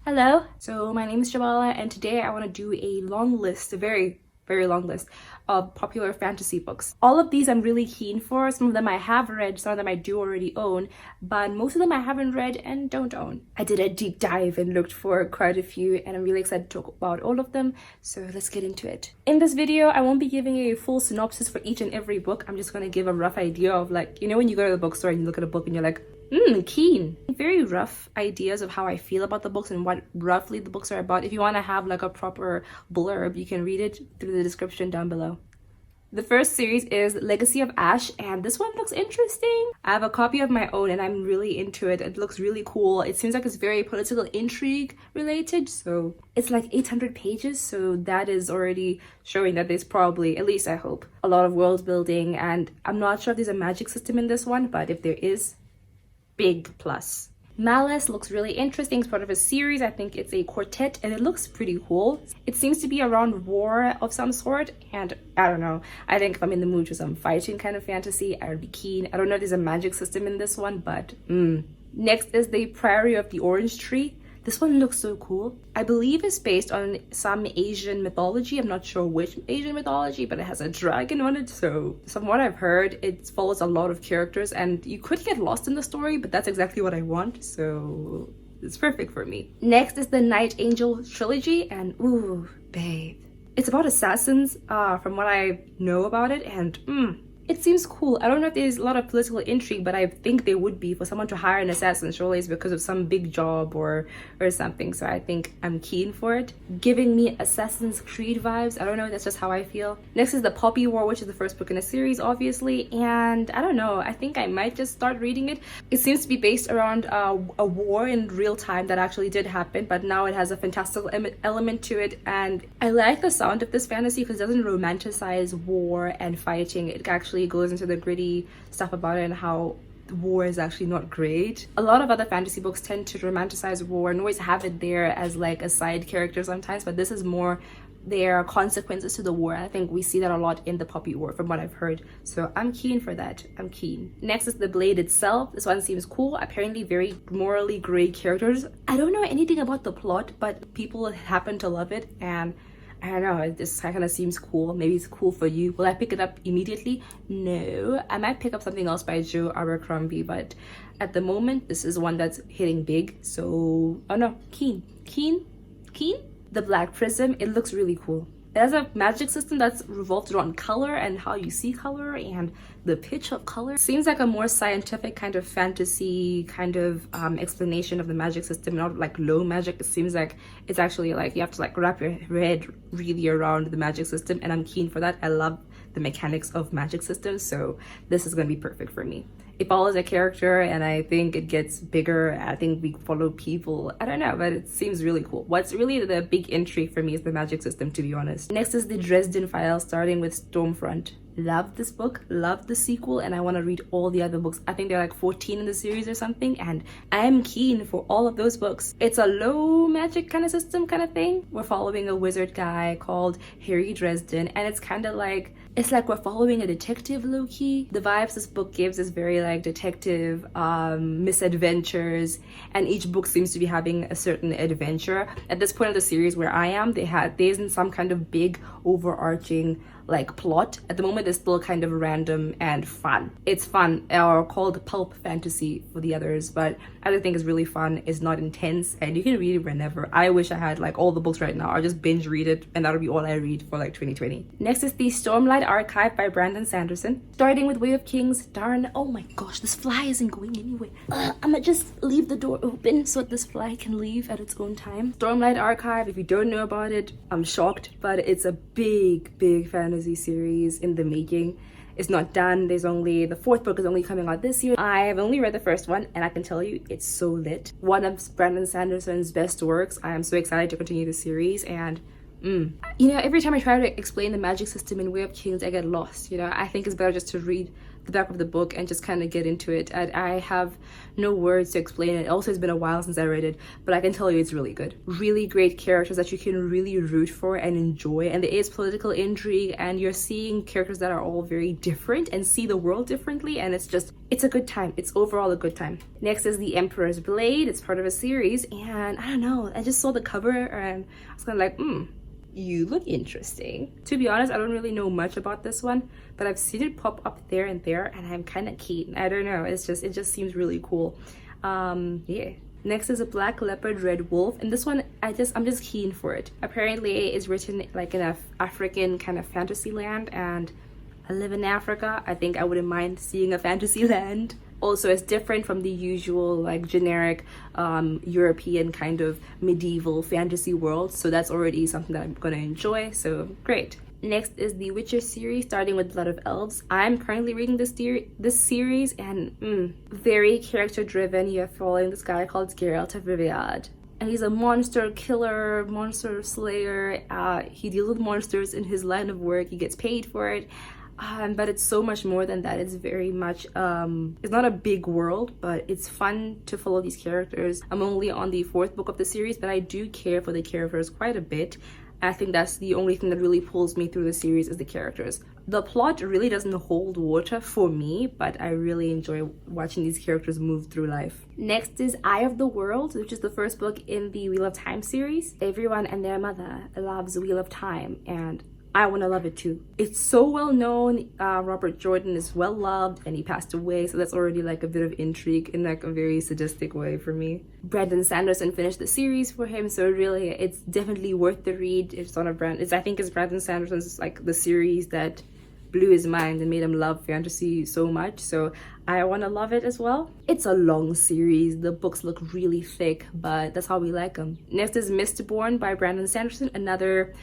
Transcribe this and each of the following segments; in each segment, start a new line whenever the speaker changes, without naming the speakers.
Hello, so my name is Jamala and today I want to do a long list, a very long list of popular fantasy books. All of these I'm really keen for. Some of them I have read, some of them I do already own, but most of them I haven't read and don't own. I did a deep dive and looked for quite a few and I'm really excited to talk about all of them, so let's get into it. In this video, I won't be giving a full synopsis for each and every book. I'm just going to give a rough idea of, like, you know when you go to the bookstore and you look at a book and you're like, keen. Very rough ideas of how I feel about the books and what roughly the books are about. If you want to have like a proper blurb, you can read it through the description down below. The first series is Legacy of Ash, and this one looks interesting. I have a copy of my own and I'm really into it. It looks really cool. It seems like it's very political intrigue related, so it's like 800 pages, so that is already showing that there's probably, at least I hope, a lot of world building, and I'm not sure if there's a magic system in this one, but if there is, big plus. Malice looks really interesting. It's part of a series. I think it's a quartet and it looks pretty cool. It seems to be around war of some sort, and I don't know. I think if I'm in the mood for some fighting kind of fantasy, I would be keen. I don't know if there's a magic system in this one, but Next is The Priory of the Orange Tree. This one looks so cool. I believe it's based on some Asian mythology. I'm not sure which Asian mythology, but it has a dragon on it. So from what I've heard, it follows a lot of characters and you could get lost in the story, but that's exactly what I want. So it's perfect for me. Next is the Night Angel trilogy, and ooh, babe. It's about assassins from what I know about it, and it seems cool. I don't know if there's a lot of political intrigue, but I think there would be for someone to hire an assassin. Surely it's because of some big job or something. So I think I'm keen for it. Giving me Assassin's Creed vibes. I don't know, that's just how I feel. Next is The Poppy War, which is the first book in a series, obviously. And I don't know, I think I might just start reading it. It seems to be based around a war in real time that actually did happen, but now it has a fantastical element to it. And I like the sound of this fantasy because it doesn't romanticize war and fighting. It actually goes into the gritty stuff about it and how war is actually not great. A lot of other fantasy books tend to romanticize war and always have it there as like a side character sometimes, but this is more there are consequences to the war. I think we see that a lot in The Poppy War from what I've heard, so I'm keen for that. I'm keen. Next is The Blade itself. This one seems cool. Apparently very morally gray characters. I don't know anything about the plot, but people happen to love it, and I don't know, it just kind of seems cool. Maybe it's cool for you. Will I pick it up immediately? No. I might pick up something else by Joe Abercrombie, but at the moment, this is one that's hitting big. So, oh no, keen. The Black Prism, it looks really cool. It has a magic system that's revolved around color and how you see color and the pitch of color. Seems like a more scientific kind of fantasy kind of explanation of the magic system, not like low magic. It seems like it's actually like you have to like wrap your head really around the magic system, and I'm keen for that. I love the mechanics of magic systems, so this is going to be perfect for me. It follows a character and I think it gets bigger. I think we follow people. I don't know, but it seems really cool. What's really the big intrigue for me is the magic system, to be honest. Next is The Dresden Files, starting with Stormfront. Love this book, love the sequel, and I want to read all the other books. I think there are like 14 in the series or something, and I'm keen for all of those books. It's a low magic kind of system kind of thing. We're following a wizard guy called Harry Dresden, and it's kind of like, it's like we're following a detective low-key. The vibes this book gives is very like detective misadventures, and each book seems to be having a certain adventure. At this point of the series where I am, there isn't some kind of big overarching like plot. At the moment it's still kind of random and fun. It's fun, or called pulp fantasy for the others, but I don't think it's really fun. It's not intense and you can read it whenever. I wish I had like all the books right now. I'll just binge read it and that'll be all I read for like 2020. Next is the Stormlight Archive by Brandon Sanderson, starting with Way of Kings. Darn, oh my gosh, this fly isn't going anywhere. I'ma just leave the door open so that this fly can leave at its own time. Stormlight Archive, if you don't know about it, I'm shocked, but it's a big fantasy series in the making. It's not done. There's only, the fourth book is only coming out this year. I have only read the first one and I can tell you it's so lit. One of Brandon Sanderson's best works. I am so excited to continue the series, and you know, every time I try to explain the magic system in Way of Kings, I get lost. You know, I think it's better just to read the back of the book and just kind of get into it. I have no words to explain it. Also, it's been a while since I read it, but I can tell you it's really good. Really great characters that you can really root for and enjoy, and there is political intrigue, and you're seeing characters that are all very different and see the world differently, and it's a good time. It's overall a good time. Next is The Emperor's Blade. It's part of a series, and I don't know, I just saw the cover and I was kind of like, you look interesting. To be honest, I don't really know much about this one, but I've seen it pop up there and there, and I'm kind of keen. I don't know, it just seems really cool. Yeah. Next is A Black Leopard Red Wolf, and this one I'm just keen for it. Apparently it's written like in a African kind of fantasy land, and I live in Africa. I think I wouldn't mind seeing a fantasy land. Also, it's different from the usual like generic European kind of medieval fantasy world, so that's already something that I'm gonna enjoy, so great. Next is the Witcher series, starting with Blood of Elves. I'm currently reading this series, and very character driven. You're following this guy called Geralt of Rivia, and he's a monster killer, monster slayer. He deals with monsters in his line of work. He gets paid for it. But it's so much more than that. It's very much it's not a big world, but it's fun to follow these characters. I'm only on the 4th book of the series, but I do care for the characters quite a bit. I think that's the only thing that really pulls me through the series is the characters. The plot really doesn't hold water for me, but I really enjoy watching these characters move through life. Next is Eye of the World, which is the first book in the Wheel of Time series. Everyone and their mother loves Wheel of Time, and I want to love it too. It's so well known. Robert Jordan is well loved, and he passed away, so that's already like a bit of intrigue in like a very sadistic way for me. Brandon Sanderson finished the series for him, so really it's definitely worth the read. It's on a I think it's Brandon Sanderson's like the series that blew his mind and made him love fantasy so much, so I want to love it as well. It's a long series. The books look really thick, but that's how we like them. Next is Mistborn by Brandon Sanderson, another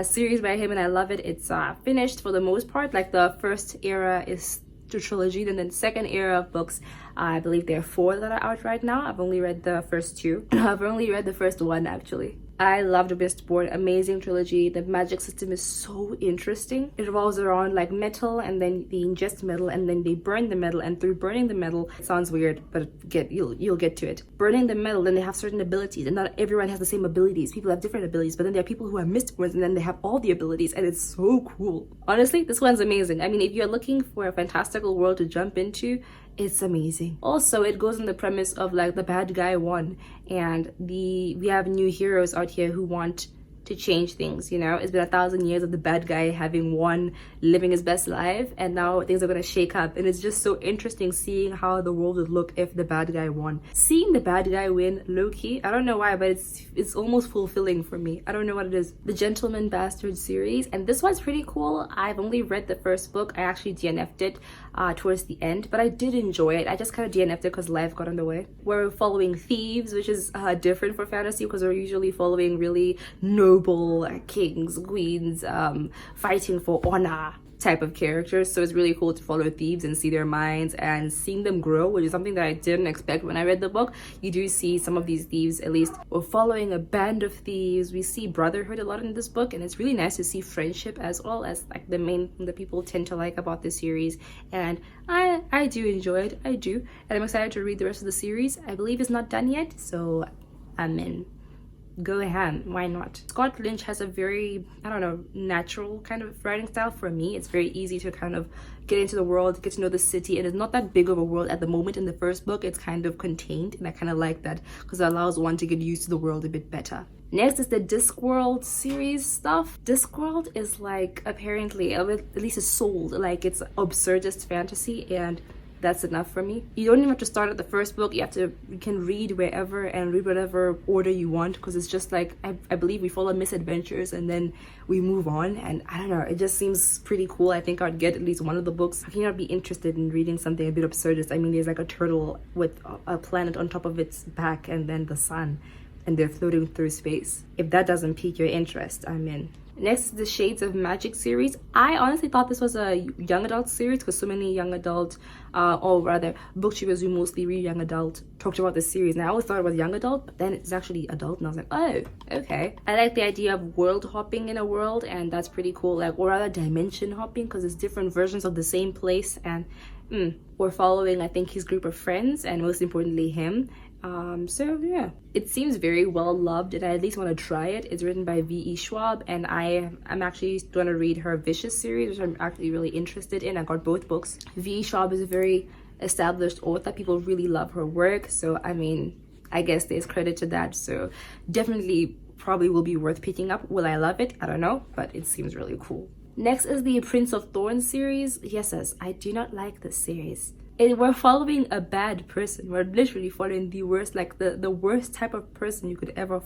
series by him, and I love it. It's finished for the most part. Like the first era is the trilogy, and then the second era of books, I believe there are 4 that are out right now. I've only read the first 2. I've only read the first 1 actually. I loved Mistborn, amazing trilogy. The magic system is so interesting. It revolves around like metal, and then they ingest metal, and then they burn the metal, and through burning the metal, it sounds weird, but you'll get to it. Burning the metal, then they have certain abilities, and not everyone has the same abilities. People have different abilities, but then there are people who are Mistborns, and then they have all the abilities, and it's so cool. Honestly, this one's amazing. I mean, if you're looking for a fantastical world to jump into, it's amazing. Also, it goes on the premise of like the bad guy won, and we have new heroes out here who want to change things, you know? It's been 1,000 years of the bad guy having won, living his best life, and now things are gonna shake up, and it's just so interesting seeing how the world would look if the bad guy won. Seeing the bad guy win, low-key, I don't know why, but it's almost fulfilling for me. I don't know what it is. The Gentleman Bastard series, and this one's pretty cool. I've only read the first book. I actually DNF'd it towards the end, but I did enjoy it. I just kind of DNF'd it because life got in the way. We're following thieves, which is different for fantasy because we're usually following really noble kings, queens, fighting for honor type of characters. So it's really cool to follow thieves and see their minds and seeing them grow, which is something that I didn't expect when I read the book. You do see some of these thieves, at least we're following a band of thieves. We see brotherhood a lot in this book, and it's really nice to see friendship as well as like the main thing that people tend to like about this series, and I do enjoy it. I do, and I'm excited to read the rest of the series. I believe it's not done yet, so I'm in. Go ahead, why not? Scott Lynch has a very, I don't know, natural kind of writing style for me. It's very easy to kind of get into the world, get to know the city, and it's not that big of a world at the moment. In the first book, it's kind of contained, and I kind of like that because it allows one to get used to the world a bit better. Next is the Discworld series stuff. Discworld is like, apparently, at least it's sold like it's absurdist fantasy, and that's enough for me. You don't even have to start at the first book. You can read wherever and read whatever order you want, because it's just like, I believe we follow misadventures and then we move on, and I don't know, it just seems pretty cool. I think I'd get at least one of the books. I cannot be interested in reading something a bit absurdist. I mean, there's like a turtle with a planet on top of its back and then the sun, and they're floating through space. If that doesn't pique your interest, I'm in. Next is the Shades of Magic series. I honestly thought this was a young adult series because so many young adult, or rather booktubers who mostly read young adult talked about this series. And I always thought it was young adult, but then it's actually adult, and I was like, oh, okay. I like the idea of world hopping in a world, and that's pretty cool. Like, or rather dimension hopping, because it's different versions of the same place, and We're following, I think, his group of friends and most importantly him. So yeah, it seems very well loved and I at least want to try it. It's written by V.E. Schwab and I'm actually going to read her Vicious series, which I'm actually really interested in. I got both books. V.E. Schwab is a very established author. People really love her work, so I mean, I guess there's credit to that. So definitely probably will be worth picking up. Will I love it? I don't know, but it seems really cool. Next is the Prince of Thorns series. Yes, I do not like this series. We're following a bad person. We're literally following the worst, like the worst type of person you could ever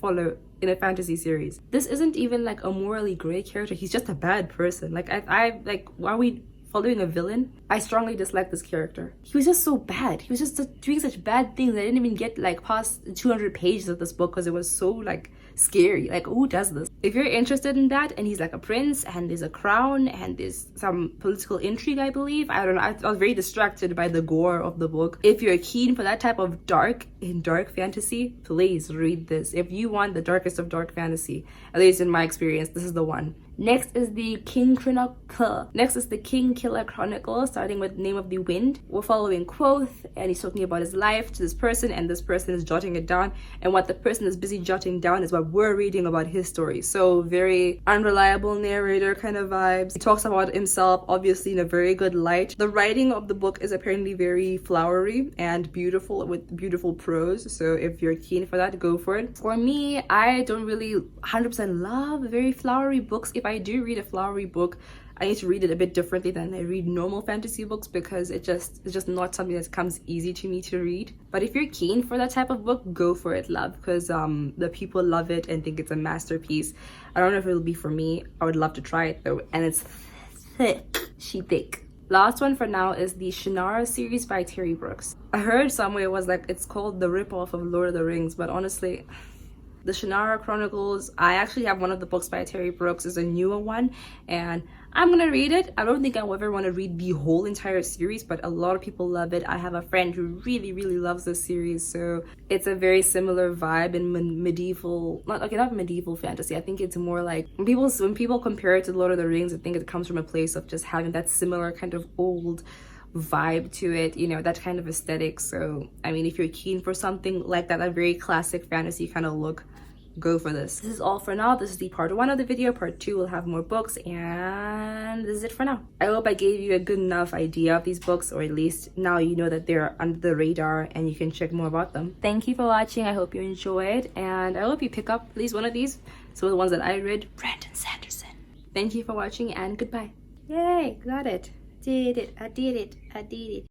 follow in a fantasy series. This isn't even like a morally gray character. He's just a bad person. Like I like, are we following a villain? I strongly dislike this character. He was just so bad. He was just doing such bad things. I didn't even get like past 200 pages of this book because it was so like scary. Like, who does this? If you're interested in that, and he's like a prince and there's a crown and there's some political intrigue, I believe, I don't know, I was very distracted by the gore of the book. If you're keen for that type of dark fantasy, please read this. If you want the darkest of dark fantasy, at least in my experience, this is the one. Next is the King Killer Chronicle, starting with Name of the Wind. We're following Quoth, and he's talking about his life to this person, and this person is jotting it down, and what the person is busy jotting down is what we're reading about his story. So very unreliable narrator kind of vibes. He talks about himself obviously in a very good light. The writing of the book is apparently very flowery and beautiful with beautiful prose, so if you're keen for that, go for it. For me, I don't really 100% love very flowery books. If I do read a flowery book, I need to read it a bit differently than I read normal fantasy books because it's just not something that comes easy to me to read. But if you're keen for that type of book, go for it, love, because the people love it and think it's a masterpiece. I don't know if it'll be for me. I would love to try it though, and it's thick. Last one for now is the Shannara series by Terry Brooks. I heard somewhere it was like it's called the ripoff of Lord of the Rings, but honestly, the Shannara Chronicles, I actually have one of the books by Terry Brooks, is a newer one, and I'm gonna read it. I don't think I'll ever want to read the whole entire series, but a lot of people love it. I have a friend who really loves this series, so it's a very similar vibe in medieval, not medieval fantasy. I think it's more like when people compare it to Lord of the Rings, I think it comes from a place of just having that similar kind of old vibe to it, you know, that kind of aesthetic. So I mean, if you're keen for something like that, a very classic fantasy kind of look, go for this. This is all for now. This is the part 1 of the video. Part 2 will have more books, and this is it for now. I hope I gave you a good enough idea of these books, or at least now you know that they're under the radar and you can check more about them. Thank you for watching. I hope you enjoyed, and I hope you pick up at least one of these. So the ones that I read, Brandon Sanderson. Thank you for watching, and goodbye. Yay, got it. I did it.